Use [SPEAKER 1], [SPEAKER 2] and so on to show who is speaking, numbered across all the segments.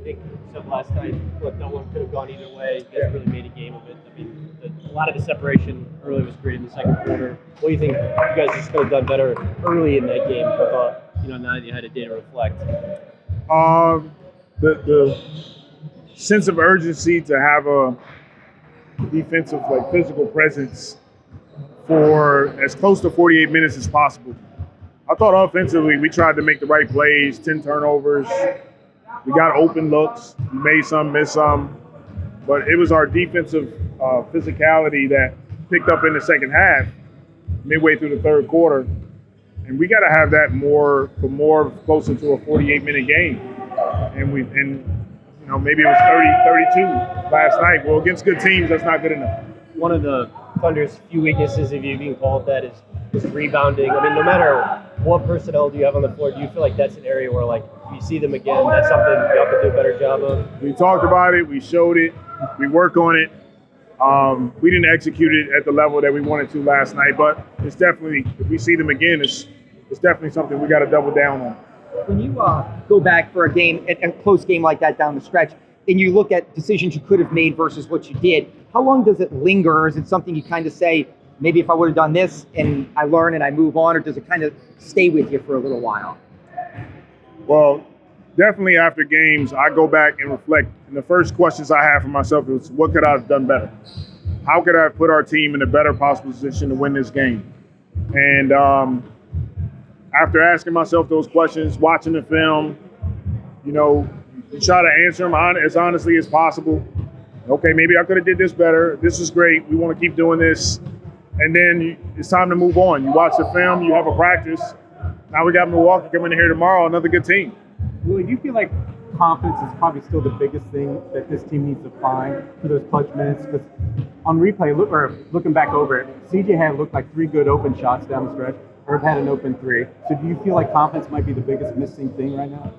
[SPEAKER 1] think you said last night, look, no one could have gone either way. You guys really made a game of it. I mean, a lot of the separation early was great in the second quarter. What do you think you guys just could have done better early in that game? Now that you had a day to reflect.
[SPEAKER 2] The sense of urgency to have a defensive, physical presence for as close to 48 minutes as possible. I thought offensively we tried to make the right plays, 10 turnovers. We got open looks. We made some, missed some. But it was our defensive physicality that picked up in the second half, midway through the third quarter. And we got to have that more closer to a 48-minute game. And maybe it was 30-32 last night. Well, against good teams, that's not good enough.
[SPEAKER 1] One of the Thunder's few weaknesses, if you can call it that, is rebounding. I mean, no matter what personnel do you have on the floor, do you feel like that's an area where, if you see them again, that's something y'all could do a better job of?
[SPEAKER 2] We talked about it. We showed it. We worked on it. We didn't execute it at the level that we wanted to last night, but it's definitely, if we see them again, it's definitely something we got to double down on.
[SPEAKER 3] When you go back for a close game like that down the stretch, and you look at decisions you could have made versus what you did, how long does it linger, or is it something you kind of say, maybe if I would have done this and I learn and I move on, or does it kind of stay with you for a little while?
[SPEAKER 2] Well, definitely after games, I go back and reflect. And the first questions I have for myself is, what could I have done better? How could I have put our team in a better possible position to win this game? And after asking myself those questions, watching the film, you try to answer them as honestly as possible. Okay, maybe I could have did this better. This is great. We want to keep doing this. And then it's time to move on. You watch the film, you have a practice. Now we got Milwaukee coming in here tomorrow, another good team.
[SPEAKER 4] Willie, do you feel like confidence is probably still the biggest thing that this team needs to find for those clutch minutes? Because on replay, looking back over it, CJ had looked like 3 good open shots down the stretch. Herb had an open 3. So do you feel like confidence might be the biggest missing thing right now?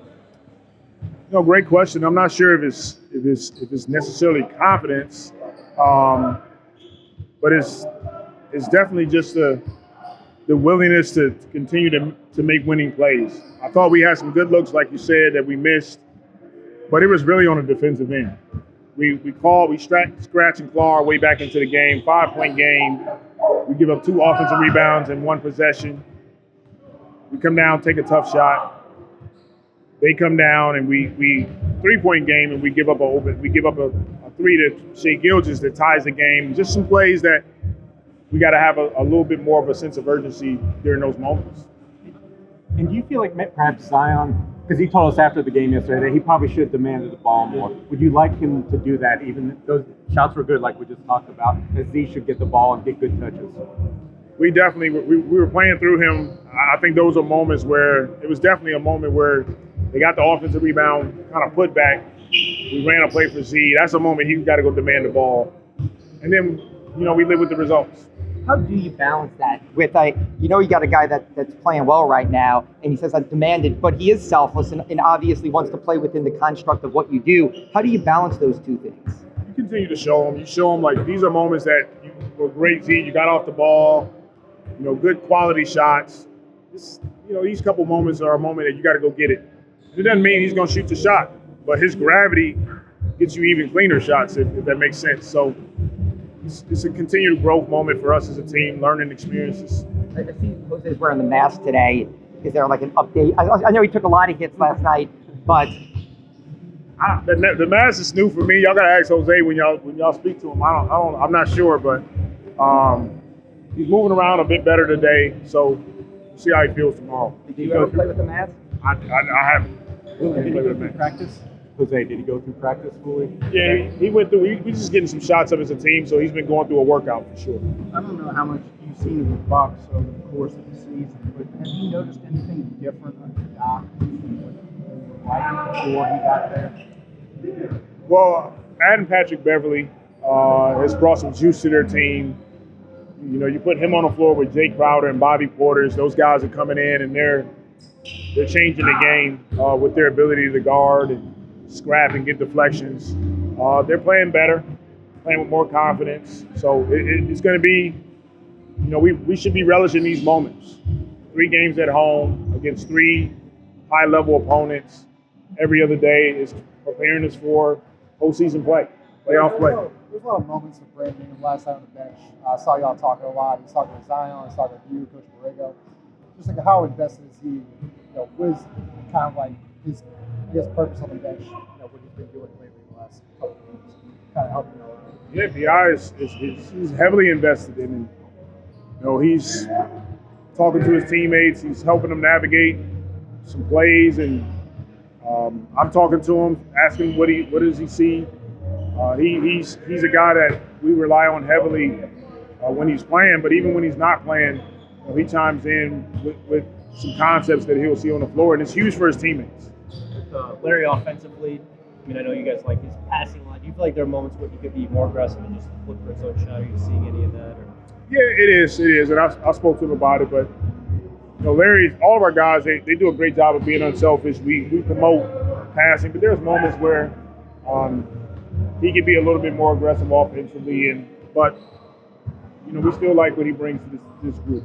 [SPEAKER 2] No, great question. I'm not sure if it's necessarily confidence, but it's definitely just the willingness to continue to make winning plays. I thought we had some good looks, like you said, that we missed, but it was really on the defensive end. We scratch and claw our way back into the game, 5-point game. We give up 2 offensive rebounds in 1 possession. We come down, take a tough shot. They come down and we 3-point game, and we give up a 3 to Shea Gilgeous that ties the game. Just some plays that we got to have a little bit more of a sense of urgency during those moments.
[SPEAKER 4] And do you feel like perhaps Zion, because he told us after the game yesterday that he probably should have demanded the ball more. Would you like him to do that, even those shots were good like we just talked about, that Z should get the ball and get good touches?
[SPEAKER 2] We definitely, we were playing through him. I think those are moments where, it was definitely a moment where they got the offensive rebound, kind of put back. We ran a play for Z. That's a moment he got to go demand the ball. And then, we live with the results.
[SPEAKER 3] How do you balance that with you got a guy that's playing well right now, and he says I'm demanded, but he is selfless and obviously wants to play within the construct of what you do. How do you balance those two things?
[SPEAKER 2] You continue to show them. You show them, these are moments that you were great, Z. You got off the ball, good quality shots. These couple moments are a moment that you got to go get it. It doesn't mean he's going to shoot the shot, but his gravity gets you even cleaner shots, if that makes sense. So it's a continued growth moment for us as a team, learning experiences.
[SPEAKER 3] I see Jose's wearing the mask today. Is there an update? I know he took a lot of hits last night, but
[SPEAKER 2] the mask is new for me. Y'all got to ask Jose when y'all speak to him. I'm not sure, but he's moving around a bit better today. So we'll see how he feels tomorrow.
[SPEAKER 3] Did you ever play with the mask?
[SPEAKER 2] I haven't.
[SPEAKER 4] Did he go through practice? Jose, did he go through practice fully?
[SPEAKER 2] Yeah, he went through. We're just getting some shots of as a team, so he's been going through a workout for sure.
[SPEAKER 5] I don't know how much you've seen of the Bucks over the course of the season, but have you noticed anything different under Doc than what right before he got there?
[SPEAKER 2] Well, adding Patrick Beverly has brought some juice to their team. You put him on the floor with Jay Crowder and Bobby Portis. Those guys are coming in and they're changing the game with their ability to guard and scrap and get deflections. They're playing better, playing with more confidence. So it's going to be, we should be relishing these moments. 3 games at home against 3 high-level opponents. every other day is preparing us for postseason play, playoff play.
[SPEAKER 5] There's a lot of moments of Brandon Ingram last night on the bench. I saw y'all talking a lot. He's talking to Zion. He's talking to you, Coach Borrego. Just like how invested is he? With kind of like his, purpose on the bench. What he's been doing lately the last couple of games, kind of helping y'all out.
[SPEAKER 2] Yeah, BI he's heavily invested in him. He's talking to his teammates. He's helping them navigate some plays, and I'm talking to him, asking what does he see. He's a guy that we rely on heavily when he's playing, but even when he's not playing, he chimes in with some concepts that he'll see on the floor, and it's huge for his teammates.
[SPEAKER 1] With Larry offensively, I know you guys like his passing line. Do you feel like there are moments where he could be more aggressive and just look for his own shot? Are you seeing any of that? Or?
[SPEAKER 2] Yeah, it is, and I spoke to him about it, but Larry, all of our guys, they do a great job of being unselfish. We promote passing, but there's moments where he could be a little bit more aggressive offensively, but we still like what he brings to this group.